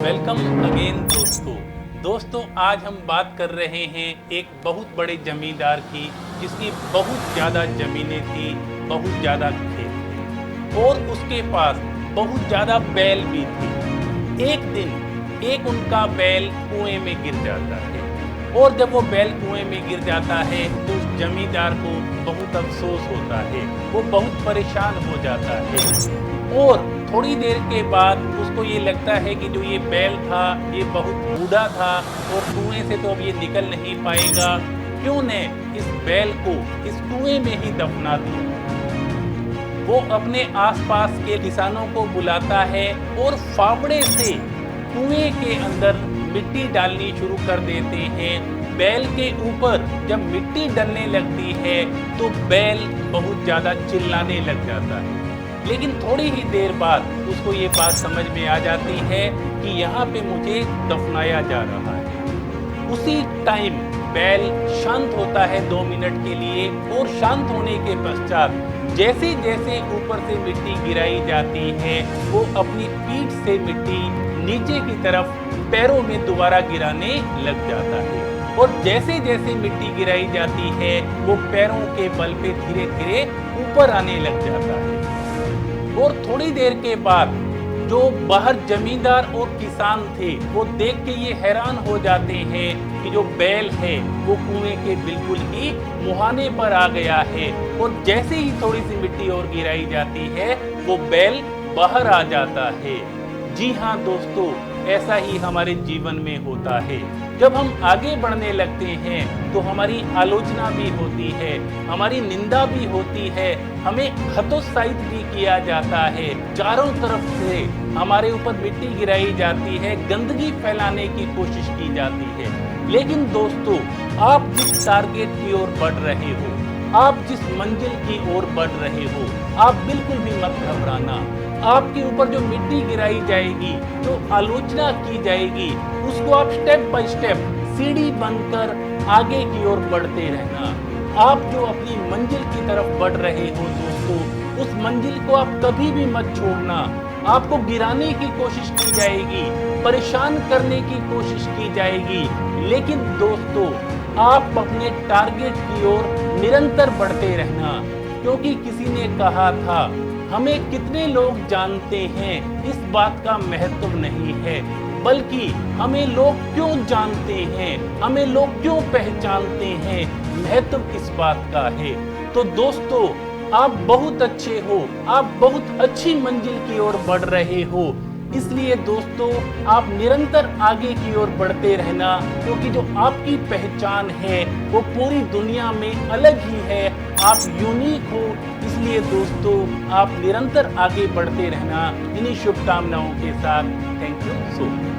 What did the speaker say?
Welcome again दोस्तों आज हम बात कर रहे हैं एक बहुत बड़े जमींदार की जिसकी बहुत ज़्यादा ज़मीनें थी, बहुत ज़्यादा खेत थे और उसके पास बहुत ज़्यादा बैल भी थे। एक दिन एक उनका बैल कुएं में गिर जाता है और जब वो बैल कुएं में गिर जाता है तो उस जमींदार को बहुत अफसोस होता है, वो बहुत परेशान हो जाता है और थोड़ी देर के बाद उसको ये लगता है कि जो ये बैल था ये बहुत बूढ़ा था और कुएं से तो अब ये निकल नहीं पाएगा, क्यों न इस बैल को इस कुएं में ही दफना दूं। वो अपने आसपास के किसानों को बुलाता है और फावड़े से कुएं के अंदर मिट्टी डालनी शुरू कर देते हैं। बैल के ऊपर जब मिट्टी डलने लगती है तो बैल बहुत ज़्यादा चिल्लाने लग जाता है, लेकिन थोड़ी ही देर बाद उसको ये बात समझ में आ जाती है कि यहाँ पे मुझे दफनाया जा रहा है। उसी टाइम बैल शांत होता है 2 मिनट के लिए और शांत होने के पश्चात जैसे जैसे ऊपर से मिट्टी गिराई जाती है वो अपनी पीठ से मिट्टी नीचे की तरफ पैरों में दोबारा गिराने लग जाता है और जैसे जैसे मिट्टी गिराई जाती है वो पैरों के बल पे धीरे धीरे ऊपर आने लग जाता है। और थोड़ी देर के बाद जो बाहर जमींदार और किसान थे वो देख के ये हैरान हो जाते हैं कि जो बैल है वो कुएं के बिल्कुल ही मुहाने पर आ गया है और जैसे ही थोड़ी सी मिट्टी और गिराई जाती है वो बैल बाहर आ जाता है। जी हाँ दोस्तों, ऐसा ही हमारे जीवन में होता है। जब हम आगे बढ़ने लगते हैं तो हमारी आलोचना भी होती है, हमारी निंदा भी होती है, हमें हतोत्साहित भी किया जाता है, चारों तरफ से हमारे ऊपर मिट्टी गिराई जाती है, गंदगी फैलाने की कोशिश की जाती है। लेकिन दोस्तों, आप जिस टारगेट की ओर बढ़ रहे हो, आप जिस मंजिल की ओर बढ़ रहे हो, आप बिल्कुल भी मत घबराना। आपके ऊपर जो मिट्टी गिराई जाएगी, जो आलोचना की जाएगी, उसको आप स्टेप बाय स्टेप सीढ़ी बनकर आगे की ओर बढ़ते रहना। आप जो अपनी मंजिल की तरफ बढ़ रहे हो दोस्तों, उस मंजिल को आप कभी भी मत छोड़ना। आपको गिराने की कोशिश की जाएगी, परेशान करने की कोशिश की जाएगी, लेकिन दोस्तों आप अपने टारगेट की ओर निरंतर बढ़ते रहना, क्योंकि किसी ने कहा था हमें कितने लोग जानते हैं इस बात का महत्व नहीं है, बल्कि हमें लोग क्यों जानते हैं, हमें लोग क्यों पहचानते हैं, महत्व इस बात का है। तो दोस्तों आप बहुत अच्छे हो, आप बहुत अच्छी मंजिल की ओर बढ़ रहे हो, इसलिए दोस्तों आप निरंतर आगे की ओर बढ़ते रहना, क्योंकि जो आपकी पहचान है वो पूरी दुनिया में अलग ही है, आप यूनिक हो। इसलिए दोस्तों आप निरंतर आगे बढ़ते रहना। इन्हीं शुभकामनाओं के साथ थैंक यू सो मच।